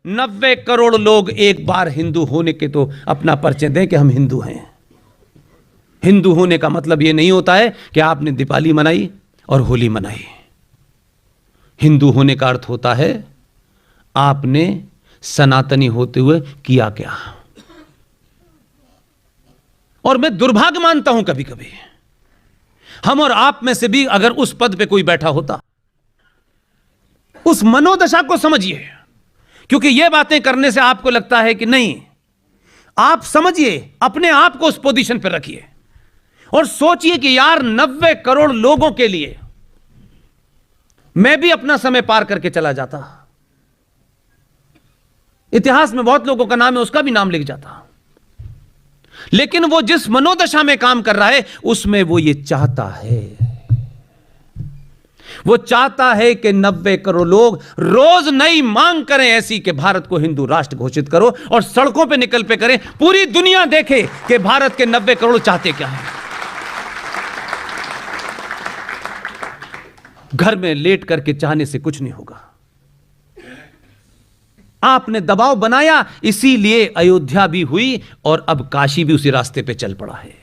90 करोड़ लोग एक बार हिंदू होने के तो अपना परिचय दें कि हम हिंदू हैं। हिंदू होने का मतलब यह नहीं होता है कि आपने दीपावली मनाई और होली मनाई। हिंदू होने का अर्थ होता है आपने सनातनी होते हुए किया क्या। और मैं दुर्भाग्य मानता हूं कभी कभी हम और आप में से भी अगर उस पद पे कोई बैठा होता, उस मनोदशा को समझिए, क्योंकि यह बातें करने से आपको लगता है कि नहीं, आप समझिए, अपने आप को उस पोजीशन पर रखिए और सोचिए कि यार 90 करोड़ लोगों के लिए मैं भी अपना समय पार करके चला जाता। इतिहास में बहुत लोगों का नाम है, उसका भी नाम लिख जाता, लेकिन वो जिस मनोदशा में काम कर रहा है उसमें वो ये चाहता है, वो चाहता है कि 90 करोड़ लोग रोज नई मांग करें ऐसी कि भारत को हिंदू राष्ट्र घोषित करो और सड़कों पे निकल पे करें, पूरी दुनिया देखे कि भारत के 90 करोड़ चाहते क्या हैं। घर में लेट करके चाहने से कुछ नहीं होगा। आपने दबाव बनाया, इसीलिए अयोध्या भी हुई और अब काशी भी उसी रास्ते पे चल पड़ा है।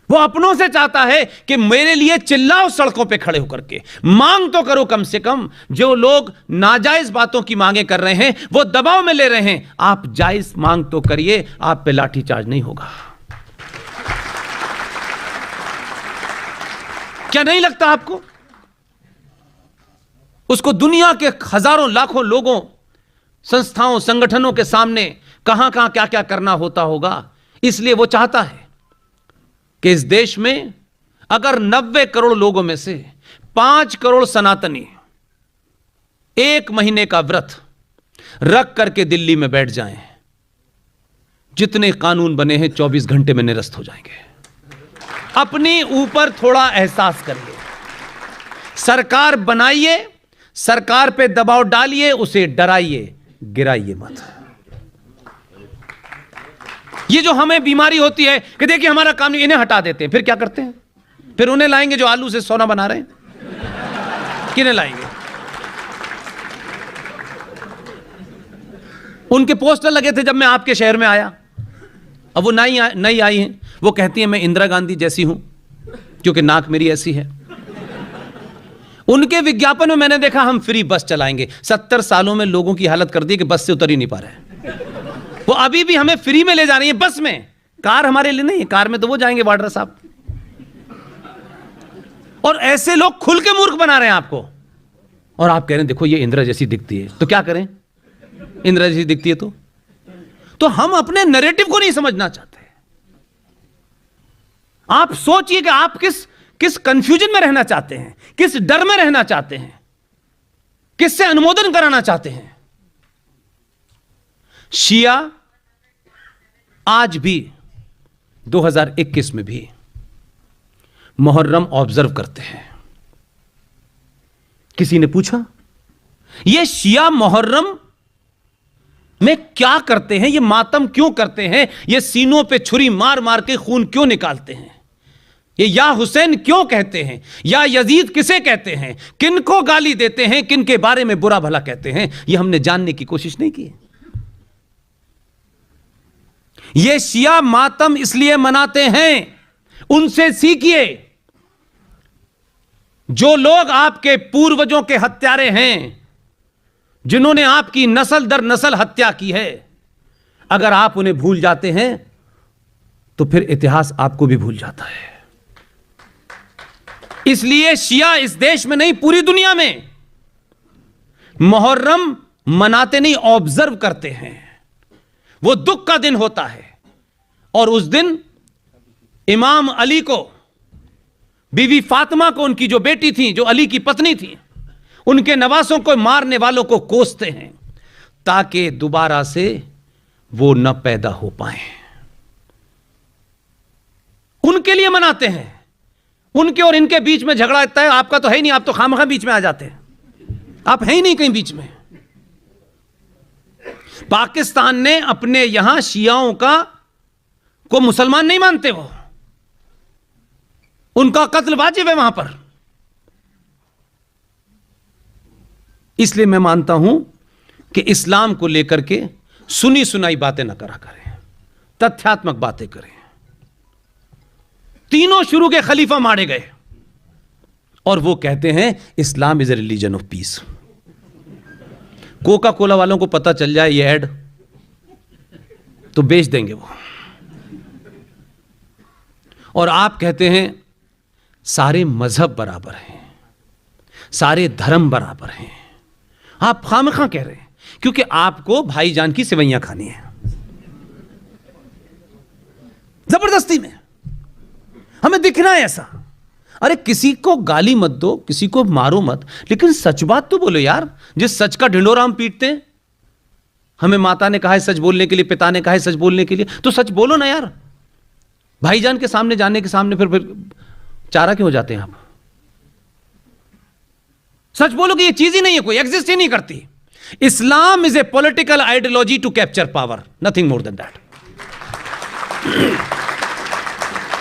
वो अपनों से चाहता है कि मेरे लिए चिल्लाओ सड़कों पे खड़े होकर के, मांग तो करो कम से कम। जो लोग नाजायज बातों की मांगे कर रहे हैं वो दबाव में ले रहे हैं, आप जायज मांग तो करिए, आप पे लाठीचार्ज नहीं होगा। क्या नहीं लगता आपको? उसको दुनिया के हजारों लाखों लोगों, संस्थाओं, संगठनों के सामने कहां कहां क्या क्या करना होता होगा। इसलिए वो चाहता है कि इस देश में अगर 90 करोड़ लोगों में से 5 करोड़ सनातनी 1 महीने का व्रत रख करके दिल्ली में बैठ जाएं, जितने कानून बने हैं 24 घंटे में निरस्त हो जाएंगे। अपने ऊपर थोड़ा एहसास करिए, सरकार बनाइए, सरकार पे दबाव डालिए, उसे डराइए, गिराइए मत। ये जो हमें बीमारी होती है कि देखिए हमारा काम नहीं, इन्हें हटा देते हैं, फिर क्या करते हैं? फिर उन्हें लाएंगे जो आलू से सोना बना रहे हैं। किन्हें लाएंगे? उनके पोस्टर लगे थे जब मैं आपके शहर में आया, अब वो नई आई हैं, वो कहती हैं मैं इंदिरा गांधी जैसी हूं क्योंकि नाक मेरी ऐसी है। उनके विज्ञापन में मैंने देखा हम फ्री बस चलाएंगे। 70 सालों में लोगों की हालत कर दी कि बस से उतर ही नहीं पा रहे। वो अभी भी हमें फ्री में ले जा रही है बस में, कार हमारे लिए नहीं है, कार में तो वो जाएंगे वाड्रा साहब। और ऐसे लोग खुल के मूर्ख बना रहे हैं आपको, और आप कह रहे हैं देखो ये इंदिरा जैसी दिखती है, तो क्या करें? इंदिरा जैसी दिखती है तो हम अपने नैरेटिव को नहीं समझना चाहते। आप सोचिए कि आप किस कंफ्यूजन में रहना चाहते हैं, किस डर में रहना चाहते हैं, किससे अनुमोदन कराना चाहते हैं। शिया आज भी 2021 में भी मुहर्रम ऑब्जर्व करते हैं। किसी ने पूछा ये शिया मुहर्रम में क्या करते हैं, ये मातम क्यों करते हैं, ये सीनों पे छुरी मार मार के खून क्यों निकालते हैं, ये या हुसैन क्यों कहते हैं, या यजीद किसे कहते हैं, किनको गाली देते हैं, किन के बारे में बुरा भला कहते हैं, ये हमने जानने की कोशिश नहीं की। ये शिया मातम इसलिए मनाते हैं, उनसे सीखिए। जो लोग आपके पूर्वजों के हत्यारे हैं, जिन्होंने आपकी नस्ल दर नस्ल हत्या की है, अगर आप उन्हें भूल जाते हैं तो फिर इतिहास आपको भी भूल जाता है। इसलिए शिया इस देश में नहीं, पूरी दुनिया में मुहर्रम मनाते नहीं, ऑब्जर्व करते हैं। वो दुख का दिन होता है और उस दिन इमाम अली को, बीवी फातिमा को, उनकी जो बेटी थी, जो अली की पत्नी थी, उनके नवासों को, मारने वालों को कोसते हैं ताकि दोबारा से वो न पैदा हो पाए। उनके लिए मनाते हैं। उनके और इनके बीच में झगड़ा इतना है, आपका तो है ही नहीं, आप तो खामखा बीच में आ जाते हैं, आप है ही नहीं कहीं बीच में। पाकिस्तान ने अपने यहां शियाओं को मुसलमान नहीं मानते, वो उनका कत्ल वाजिब है वहां पर। इसलिए मैं मानता हूं कि इस्लाम को लेकर के सुनी सुनाई बातें न करा करें, तथ्यात्मक बातें करें। तीनों शुरू के खलीफा मारे गए और वो कहते हैं Islam is a religion of peace. Coca Cola वालों को पता चल जाए ये ऐड तो बेच देंगे वो। और आप कहते हैं सारे मजहब बराबर हैं, सारे धर्म बराबर हैं। आप खामखा कह रहे हैं क्योंकि आपको भाईजान की सेवैयां खानी है जबरदस्ती में। हमें दिखना है ऐसा। अरे किसी को गाली मत दो, किसी को मारो मत, लेकिन सच बात तो बोलो यार। जिस सच का ढिंढोरा हम पीटते हैं, हमें माता ने कहा है सच बोलने के लिए, पिता ने कहा है सच बोलने के लिए, तो सच बोलो ना यार। भाईजान के सामने जाने के सामने फिर चारा क्यों हो जाते हैं आप? सच बोलो कि ये चीज ही नहीं है, कोई एग्जिस्ट ही नहीं करती। Islam is a political ideology to capture power, nothing more than that.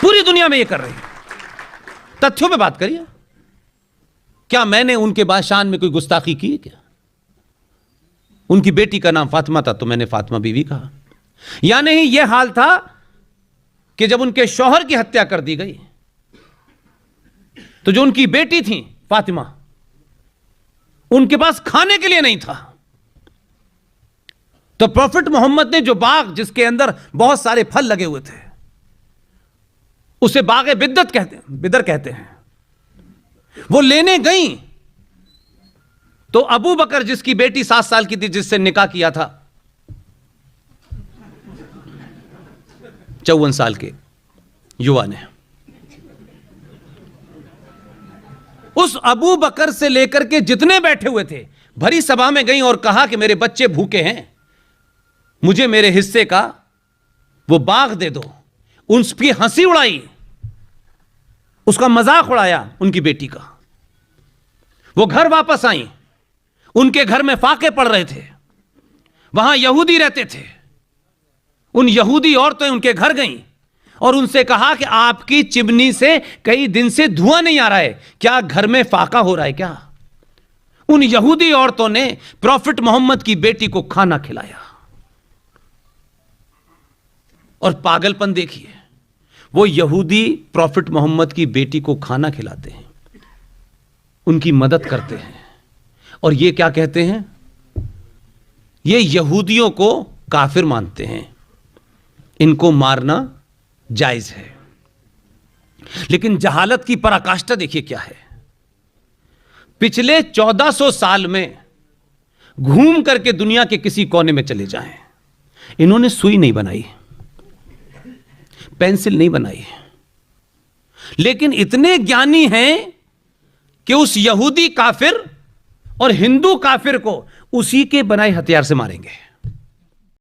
पूरी दुनिया में ये कर रही है। तथ्यों पे बात करिए। क्या मैंने उनके शान में कोई गुस्ताखी की है क्या? उनकी बेटी का नाम फातिमा था तो मैंने फातिमा बीवी कहा। या नहीं, यह हाल था कि जब उनके शौहर की हत्या कर दी गई तो जो उनकी बेटी थी फातिमा, उनके पास खाने के लिए नहीं था, तो प्रॉफिट मोहम्मद ने जो बाग जिसके अंदर बहुत सारे फल लगे हुए थे उसे बागे बिद्दत कहते हैं, बिदर कहते हैं, वो लेने गई तो अबू बकर जिसकी बेटी 7 साल की थी, जिससे निकाह किया था, 54 साल के युवा ने, उस अबू बकर से लेकर के जितने बैठे हुए थे भरी सभा में गई और कहा कि मेरे बच्चे भूखे हैं, मुझे मेरे हिस्से का वो बाग दे दो। उसकी हंसी उड़ाई, उसका मजाक उड़ाया उनकी बेटी का। वो घर वापस आई, उनके घर में फाके पड़ रहे थे, वहां यहूदी रहते थे। उन यहूदी औरतें उनके घर गईं और उनसे कहा कि आपकी चिमनी से कई दिन से धुआं नहीं आ रहा है, क्या घर में फाका हो रहा है क्या? उन यहूदी औरतों ने प्रॉफिट मोहम्मद की बेटी को खाना खिलाया। और पागलपन देखिए, वो यहूदी प्रॉफिट मोहम्मद की बेटी को खाना खिलाते हैं, उनकी मदद करते हैं, और ये क्या कहते हैं? ये यहूदियों को काफिर मानते हैं, इनको मारना जायज है। लेकिन जहालत की पराकाष्ठा देखिए क्या है। पिछले 1400 साल में घूम करके दुनिया के किसी कोने में चले जाएं, इन्होंने सुई नहीं बनाई, पेंसिल नहीं बनाई, लेकिन इतने ज्ञानी हैं कि उस यहूदी काफिर और हिंदू काफिर को उसी के बनाए हथियार से मारेंगे।